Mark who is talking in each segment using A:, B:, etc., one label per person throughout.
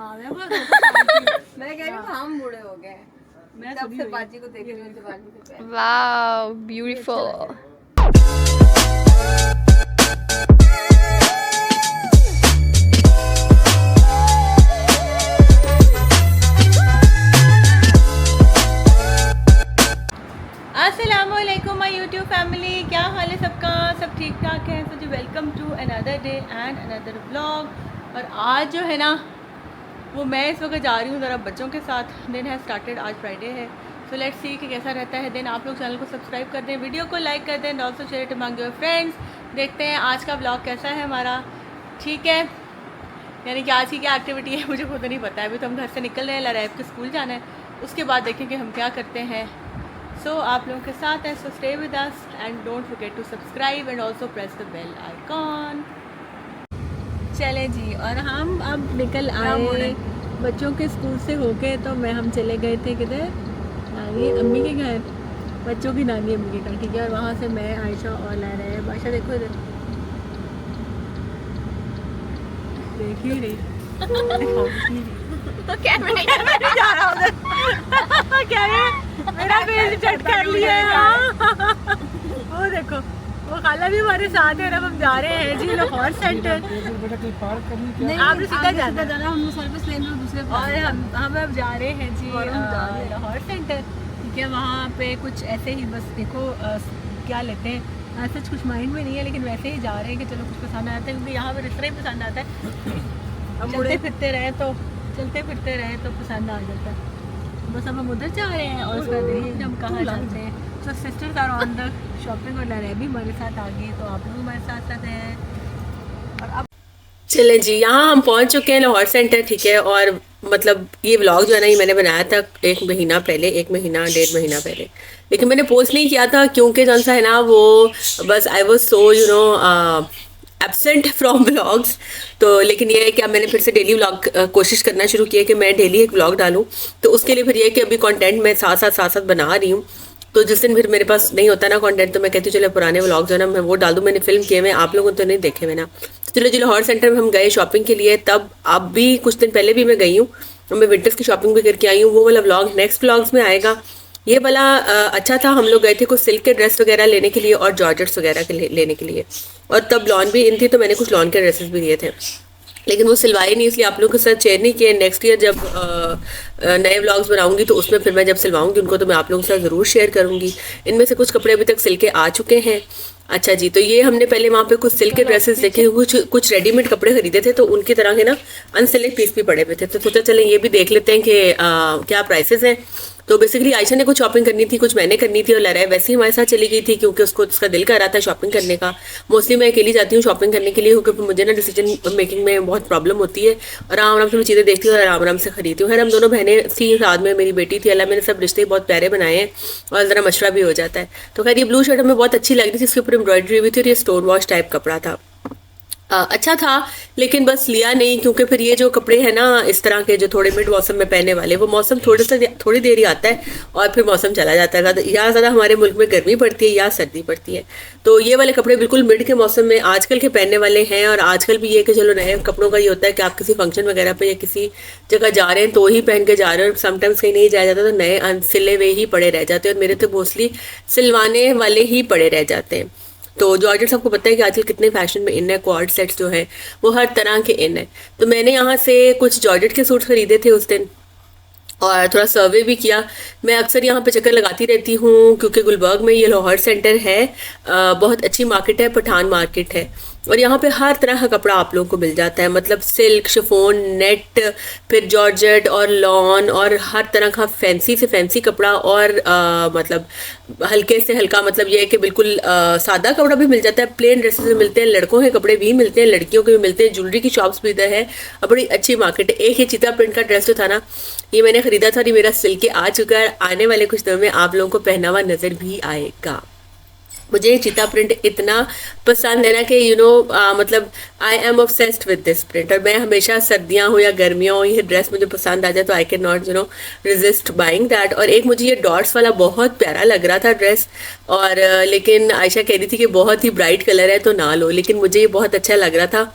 A: मैं कह रही हूँ हम बूढ़े हो गए, मैं तब से बाजी को देख रही हूँ जवानी से पहले।
B: Wow beautiful. अस्सलामुअलैकुम माय यूट्यूब फैमिली, क्या हाल है सबका? सब ठीक ठाक है? तो जी welcome to another day and another vlog. और आज जो है ना वो मैं इस वक्त जा रही हूँ ज़रा बच्चों के साथ। दिन है स्टार्टेड, आज फ्राइडे है, सो लेट्स सी कि कैसा रहता है दिन। आप लोग चैनल को सब्सक्राइब कर दें, वीडियो को लाइक कर दें and also share it among your friends. देखते हैं आज का व्लॉग कैसा है हमारा, ठीक है? यानी कि आज की क्या एक्टिविटी है मुझे खुद नहीं पता है। अभी तो हम घर से निकल रहे हैं, लराइब के स्कूल जाना है, उसके बाद देखें कि हम क्या करते हैं। सो आप लोगों के साथ हैं, so stay with us and don't forget to subscribe and also press the bell icon. चले जी, और हम अब निकल आए बच्चों के स्कूल से होके। तो हम चले गए थे किधर, नानी अम्मी के घर, बच्चों की नानी अम्मी के घर, ठीक है? और वहाँ से मैं, आयशा और ला रहे हैं। बादशाह देखो इधर, देखिए नहीं तो कैमरा जा रहा उधर क्या है, मेरा फेस चट कर लिया है। वो देखो, वो खाला भी हमारे साथ है। और अब हम जा रहे हैं जी लाहौर सेंटर। नहीं, आप सीधा जाना, हम सर्विस लेने दूसरे। और हम अब जा रहे हैं जी लाहौर सेंटर, ठीक है? वहाँ पे कुछ ऐसे ही बस देखो क्या लेते हैं, सच कुछ माइंड में नहीं है, लेकिन वैसे ही जा रहे हैं कि चलो कुछ पसंद आता है, क्योंकि यहाँ पर इस तरह ही पसंद आता है। चलते फिरते रहे तो पसंद आ जाता है। बस अब हम उधर जा रहे हैं और उसका देखिए हम कहाँ जाते हैं। तो sisters are on the shopping और लहरें भी हमारे साथ आ गई, तो आप लोग हमारे साथ साथ हैं। और अब चलें जी, यहाँ हम पहुँच चुके हैं लाहौर सेंटर, ठीक है? और मतलब ये व्लॉग जो है ना, ये मैंने बनाया था 1 महीना पहले, 1 महीना 1.5 महीना पहले, लेकिन मैंने पोस्ट नहीं किया था क्योंकि जौन सा है ना वो बस I was so absent from vlogs. तो लेकिन ये है कि अब मैंने फिर से डेली व्लॉग कोशिश करना शुरू किया कि मैं डेली एक व्लॉग डालूं। तो उसके लिए फिर ये है कि अभी कंटेंट मैं साथ साथ बना रही हूँ। तो जिस दिन फिर मेरे पास नहीं होता ना कंटेंट, तो मैं कहती हूँ चलो पुराने व्लॉग जो है ना मैं वो डाल दूँ। मैंने फिल्म किए, मैं आप लोगों तो नहीं देखे मैं ना। तो चलो जी, लाहौर सेंटर में हम गए शॉपिंग के लिए। तब अब भी कुछ दिन पहले भी मैं गई हूँ, मैं विंटर्स की शॉपिंग भी करके आई हूँ। वो वाला व्लॉग नेक्स्ट व्लॉग्स में आएगा। ये वाला अच्छा था, हम लोग गए थे कुछ सिल्क के ड्रेस वगैरह लेने के लिए और जॉर्जेट्स वगैरह के लेने के लिए। और तब लॉन भी इन थी, तो मैंने कुछ लॉन के ड्रेसेस भी लिए थे, लेकिन वो सिलवाए नहीं, इसलिए आप लोगों के साथ शेयर नहीं किए। नेक्स्ट ईयर जब नए व्लॉग्स बनाऊंगी तो उसमें फिर मैं जब सिलवाऊंगी उनको तो मैं आप लोगों के साथ ज़रूर शेयर करूंगी। इनमें से कुछ कपड़े अभी तक सिल के आ चुके हैं। अच्छा जी, तो ये हमने पहले वहाँ पे कुछ सिल्क के ड्रेसेस देखे, कुछ रेडीमेड कपड़े खरीदे थे, तो उनकी तरह के ना अनसिल्क पीस भी पड़े हुए थे। तो सोचा चलें ये भी देख लेते हैं कि क्या प्राइसेस हैं। तो बेसिकली आयशा ने कुछ शॉपिंग करनी थी, कुछ मैंने करनी थी, और लहराए वैसे ही हमारे साथ चली गई थी क्योंकि उसको उसका दिल कर रहा था शॉपिंग करने का। मोस्टली मैं अकेली जाती हूँ शॉपिंग करने के लिए, क्योंकि मुझे ना डिसीजन मेकिंग में बहुत प्रॉब्लम होती है। और आराम से मैं चीज़ें देखती हूँ और आराम से खरीदती हूँ। खैर हम दोनों बहनें थी, साथ में मेरी बेटी थी। अल्लाह मैंने सब रिश्ते बहुत प्यारे बनाए हैं और ज़रा मशवरा भी हो जाता है। तो खैर ये ब्लू शर्ट हमें बहुत अच्छी लग रही थी, इसके ऊपर एम्ब्रॉयडरी भी थी और ये स्टोन वॉश टाइप कपड़ा था। अच्छा था, लेकिन बस लिया नहीं, क्योंकि फिर ये जो कपड़े हैं ना इस तरह के जो थोड़े मिड मौसम में पहनने वाले, वो मौसम थोड़ी देर ही आता है और फिर मौसम चला जाता है। या ज़्यादा हमारे मुल्क में गर्मी पड़ती है या सर्दी पड़ती है। तो ये वाले कपड़े बिल्कुल मिड के मौसम में आजकल के पहनने वाले हैं। और आजकल भी ये कि चलो नए कपड़ों का ये होता है कि आप किसी फंक्शन वगैरह पे या किसी जगह जा रहे हैं तो ही पहन के जा रहे हैं, और समटाइम्स कहीं नहीं जाया जाता तो नए अनसिले हुए ही पड़े रह जाते हैं। और मेरे तो मोस्टली सिलवाने वाले ही पड़े रह जाते हैं। तो जॉर्जेट आपको पता है कि आजकल कितने फैशन में इन है, क्वाड सेट्स जो हैं वो हर तरह के इन है। तो मैंने यहाँ से कुछ जॉर्जेट के सूट खरीदे थे उस दिन और थोड़ा सर्वे भी किया। मैं अक्सर यहाँ पे चक्कर लगाती रहती हूँ क्योंकि गुलबर्ग में ये लाहौर सेंटर है, बहुत अच्छी मार्केट है, पठान मार्केट है। और यहाँ पे हर तरह का कपड़ा आप लोगों को मिल जाता है, मतलब सिल्क, शिफॉन, नेट, फिर जॉर्जेट और लॉन, और हर तरह का फैंसी से फैंसी कपड़ा। और मतलब हल्के से हल्का, मतलब ये है कि बिल्कुल सादा कपड़ा भी मिल जाता है, प्लेन ड्रेसेस भी मिलते हैं, लड़कों के कपड़े भी मिलते हैं, लड़कियों के भी मिलते हैं, ज्वेलरी की शॉप्स भी इधर है और बड़ी अच्छी मार्केट है। एक ही चीता प्रिंट का ड्रेस जो था ना, ये मैंने खरीदा था और ये मेरा सिल के आ चुका है। आने वाले कुछ दिनों में आप लोगों को पहना हुआ नज़र भी आएगा। मुझे चीता प्रिंट इतना पसंद है ना कि मतलब I am obsessed with this print. और मैं हमेशा सर्दियाँ हो या गर्मियाँ हो, ये ड्रेस मुझे पसंद आ जाए तो I can not resist buying that. और एक मुझे ये डॉट्स वाला बहुत प्यारा लग रहा था ड्रेस, और लेकिन आयशा कह रही थी कि बहुत ही ब्राइट कलर है तो ना लो, लेकिन मुझे ये बहुत अच्छा लग रहा था।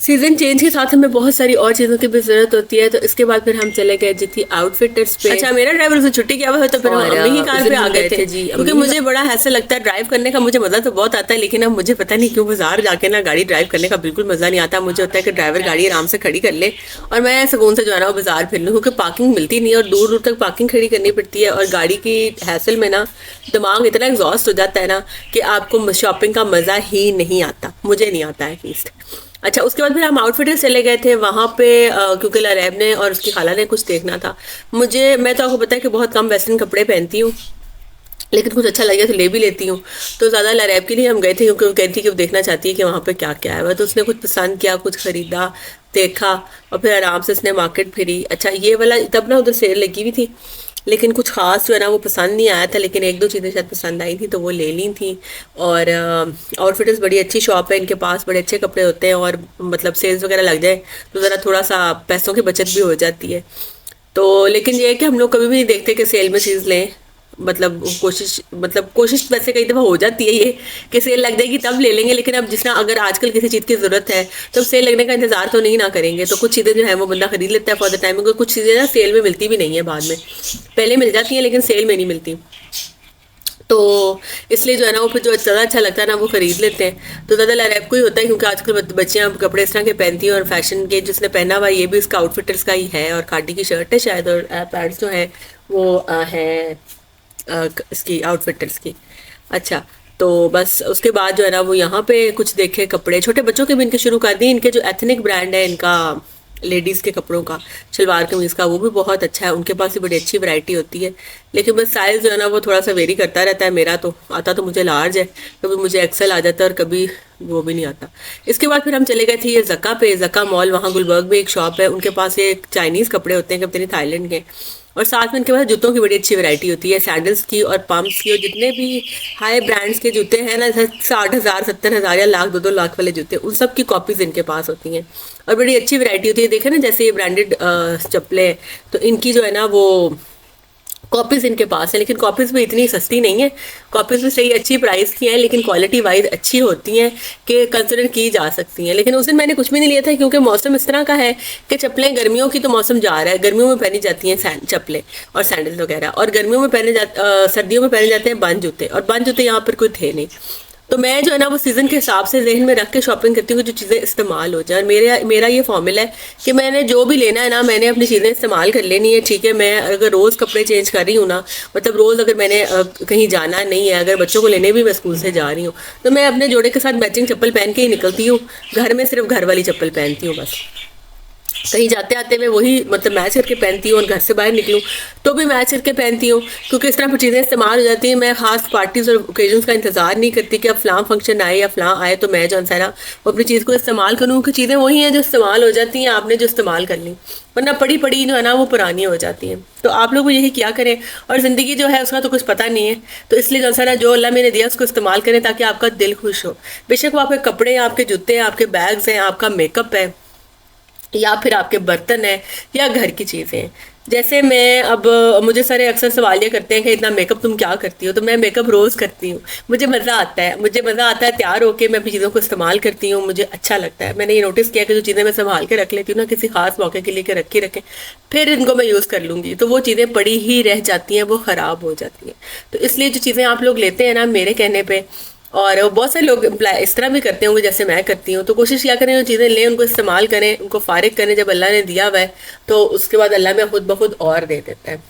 C: सीजन चेंज के साथ हमें बहुत सारी और चीज़ों की भी ज़रूरत होती है, तो इसके बाद फिर हम चले गए जी थी आउटफिटर्स पे। अच्छा, मेरा ड्राइवर उसे छुट्टी किया हुआ है, तो फिर हम अम्मी ही कार पे आ गए थे जी, क्योंकि मुझे बड़ा हैसल लगता है ड्राइव करने का। मुझे मज़ा तो बहुत आता है, लेकिन अब मुझे पता नहीं क्यों बाजार जाके ना गाड़ी ड्राइव करने का बिल्कुल मज़ा नहीं आता। मुझे होता है कि ड्राइवर गाड़ी आराम से खड़ी कर ले और मैं सुकून से जो है ना वो बाजार फिर लूँ, क्योंकि पार्किंग मिलती नहीं और दूर दूर तक पार्किंग खड़ी करनी पड़ती है, और गाड़ी की हैसल में ना दिमाग इतना एग्जॉस्ट हो जाता है ना कि आपको शॉपिंग का मज़ा ही नहीं आता, मुझे नहीं आता है एटलीस्ट। अच्छा, उसके बाद फिर हम आउटफिटर्स चले गए थे वहाँ पे, क्योंकि लरैब ने और उसकी खाला ने कुछ देखना था। मैं तो आपको पता है कि बहुत कम वेस्टर्न कपड़े पहनती हूँ, लेकिन कुछ अच्छा लगे तो ले भी लेती हूँ। तो ज़्यादा लरैब के लिए हम गए थे, क्योंकि वो कहती थी कि वो देखना चाहती है कि वहाँ पे क्या क्या है। तो उसने कुछ पसंद किया, कुछ ख़रीदा, देखा, और फिर आराम से उसने मार्केट फिरी। अच्छा, ये वाला तब ना उधर सेल लगी हुई थी, लेकिन कुछ ख़ास जो है ना वो पसंद नहीं आया था, लेकिन एक दो चीज़ें शायद पसंद आई थी तो वो ले ली थी। और आउटफिट्स बड़ी अच्छी शॉप है इनके पास, बड़े अच्छे कपड़े होते हैं, और मतलब सेल्स वगैरह लग जाए तो ज़रा थोड़ा सा पैसों की बचत भी हो जाती है। तो लेकिन ये है कि हम लोग कभी भी नहीं देखते कि सेल में चीज़ लें, मतलब कोशिश वैसे कई दफ़ा हो जाती है ये कि सेल लग जाएगी तब ले लेंगे, लेकिन अब जिस तरह अगर आजकल किसी चीज़ की ज़रूरत है तो सेल लगने का इंतज़ार तो नहीं ना करेंगे। तो कुछ चीज़ें जो है वो बंदा खरीद लेता है फॉर द टाइम, क्योंकि कुछ चीज़ें ना सेल में मिलती भी नहीं है, बाद में पहले मिल जाती हैं लेकिन सेल में नहीं मिलती। तो इसलिए जो है ना वो फिर जो ज़्यादा अच्छा लगता है ना वो ख़रीद लेते हैं। तो ज़्यादा लरैब को ही होता है, क्योंकि आजकल बच्चियाँ कपड़े इस तरह के पहनती हैं, और फैशन के जिसने पहना हुआ ये भी इसका आउटफिटर्स का ही है, और खादी की शर्ट है शायद, और पैंट्स जो है वो हैं इसकी आउटफिटर्स की। अच्छा, तो बस उसके बाद जो है ना वो यहाँ पे कुछ देखे कपड़े, छोटे बच्चों के भी इनके शुरू कर दिए। इनके जो एथनिक ब्रांड है इनका लेडीज़ के कपड़ों का, शलवार कमीज़ का, वो भी बहुत अच्छा है। उनके पास भी बड़ी अच्छी वैरायटी होती है, लेकिन बस साइज़ जो है ना वो थोड़ा सा वेरी करता रहता है। मेरा तो आता तो मुझे लार्ज है, कभी मुझे एक्सेल आ जाता है और कभी वो भी नहीं आता। इसके बाद फिर हम चले गए थे ये ज़क्का पे, ज़क्का मॉल, वहाँ गुलबर्ग में एक शॉप है, उनके पास ये चाइनीज़ कपड़े होते हैं, कभी थाईलैंड के, और साथ में इनके पास जूतों की बड़ी अच्छी वैरायटी होती है, सैंडल्स की और पम्प्स की, और जितने भी हाई ब्रांड्स के जूते हैं ना, 60,000 70,000 या लाख 2-2 लाख वाले जूते, उन सब की कॉपीज़ इनके पास होती हैं, और बड़ी अच्छी वैरायटी होती है। देखें ना, जैसे ये ब्रांडेड चप्पलें, तो इनकी जो है ना वो कॉपीज़ इनके पास है, लेकिन कॉपीज़ भी इतनी सस्ती नहीं है, कॉपीज़ भी सही अच्छी प्राइस की हैं, लेकिन क्वालिटी वाइज अच्छी होती हैं कि कंसिडर की जा सकती हैं। लेकिन उस दिन मैंने कुछ भी नहीं लिया था, क्योंकि मौसम इस तरह का है कि चप्पलें, गर्मियों की तो मौसम जा रहा है, गर्मियों में पहनी जाती हैं चप्पलें और सैंडल वगैरह, और गर्मियों में सर्दियों में पहने जाते हैं बंद जूते, और बंद जूते यहाँ पर कोई थे नहीं। तो मैं जो है ना वो सीज़न के हिसाब से जहन में रख के शॉपिंग करती हूँ, जो चीज़ें इस्तेमाल हो जाए। मेरा ये फॉर्मूला है कि मैंने जो भी लेना है ना, मैंने अपनी चीज़ें इस्तेमाल कर लेनी है, ठीक है। मैं अगर रोज़ कपड़े चेंज कर रही हूँ ना, मतलब रोज़ अगर मैंने कहीं जाना नहीं है, अगर बच्चों को लेने भी मैं स्कूल से जा रही हूँ, तो मैं अपने जोड़े के साथ मैचिंग चप्पल पहन के ही निकलती हूँ। घर में सिर्फ घर वाली चप्पल पहनती हूँ बस। कहीं जाते आते मैं वही मतलब मैच करके पहनती हूँ, और घर से बाहर निकलूँ तो भी मैच करके पहनती हूँ, क्योंकि इस तरह पर चीज़ें इस्तेमाल हो जाती हैं। मैं ख़ास पार्टीज़ और ओकेजन्स का इंतज़ार नहीं करती कि अब फ़लाँ फंक्शन आए या फ़लाँ आए तो मैं जो है ना वो अपनी चीज़ को इस्तेमाल करूँ, कि चीज़ें वही हैं जो इस्तेमाल हो जाती हैं, आपने जो इस्तेमाल कर ली, वरना पड़ी पड़ी जो है ना वो पुरानी हो जाती हैं। तो आप लोग भी यही क्या करें, और ज़िंदगी जो है उसका तो कुछ पता नहीं है, तो इसलिए जो है जो अल्लाह मैंने दिया उसको इस्तेमाल करें, ताकि आपका दिल खुश हो। बेशक वो आपके कपड़े हैं, आपके जूते हैं, आपके बैग्स हैं, आपका मेकअप है, या फिर आपके बर्तन है, या घर की चीज़ें हैं। जैसे मैं अब मुझे सारे अक्सर सवाल ये करते हैं कि इतना मेकअप तुम क्या करती हो, तो मैं मेकअप रोज़ करती हूँ, मुझे मज़ा आता है, तैयार होकर मैं अपनी चीज़ों को इस्तेमाल करती हूँ, मुझे अच्छा लगता है। मैंने ये नोटिस किया कि जो चीज़ें मैं संभाल के रख लेती हूँ ना, किसी खास मौके के लिए के रखें, फिर इनको मैं यूज़ कर लूँगी, तो वो चीज़ें पड़ी ही रह जाती हैं, वो ख़राब हो जाती हैं। तो इसलिए जो चीज़ें आप लोग लेते हैं ना मेरे कहने पर, और बहुत सारे लोग इस तरह भी करते होंगे जैसे मैं करती हूँ, तो कोशिश क्या करें, जो चीज़ें लें उनको इस्तेमाल करें, उनको फारिग करें। जब अल्लाह ने दिया हुआ है तो उसके बाद अल्लाह में खुद ब खुद और दे देता है,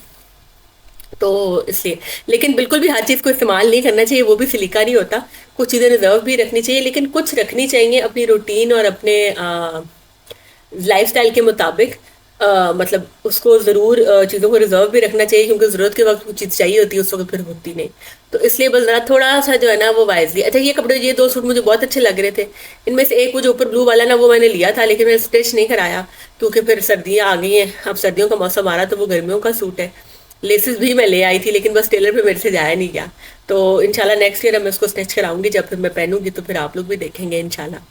C: तो इसलिए। लेकिन बिल्कुल भी हर चीज़ को इस्तेमाल नहीं करना चाहिए, वो भी सलीका नहीं होता। कुछ चीज़ें रिजर्व भी रखनी चाहिए, लेकिन कुछ रखनी चाहिए अपनी रूटीन और अपने लाइफस्टाइल के मुताबिक। मतलब उसको ज़रूर चीज़ों को रिजर्व भी रखना चाहिए, क्योंकि ज़रूरत के वक्त कुछ चीज़ चाहिए होती है, उस वक्त फिर होती नहीं। तो इसलिए बस ज़रा थोड़ा सा जो है ना वो वाइजली। अच्छा, ये कपड़े, ये 2 सूट मुझे बहुत अच्छे लग रहे थे। इनमें से एक वो जो ऊपर ब्लू वाला ना वो मैंने लिया था, लेकिन मैंने स्टिच नहीं कराया, क्योंकि फिर सर्दियाँ आ गई हैं, अब सर्दियों का मौसम आ रहा, तो वो गर्मियों का सूट है। लेसेस भी मैं ले आई थी, लेकिन बस टेलर पे मेरे से जाया नहीं गया। तो इंशाल्लाह नेक्स्ट ईयर मैं उसको स्टिच कराऊंगी, जब फिर मैं पहनूंगी तो फिर आप लोग भी देखेंगे इंशाल्लाह।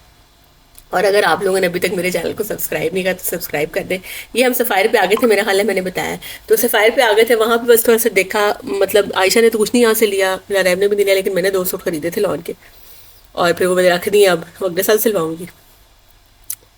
C: और अगर आप लोगों ने अभी तक मेरे चैनल को सब्सक्राइब नहीं किया तो सब्सक्राइब कर दें। ये हम सफ़ायर पे आ गए थे, मेरा हाल है मैंने बताया, तो सफ़ायर पे आ गए थे। वहाँ पे बस थोड़ा सा देखा, मतलब आयशा ने तो कुछ नहीं यहाँ से लिया, लरैब ने भी नहीं लिया, लेकिन मैंने 2 सूट खरीदे थे लॉन के, और फिर वो मैंने रख दिए, अब अगले साल सिलवाऊंगी।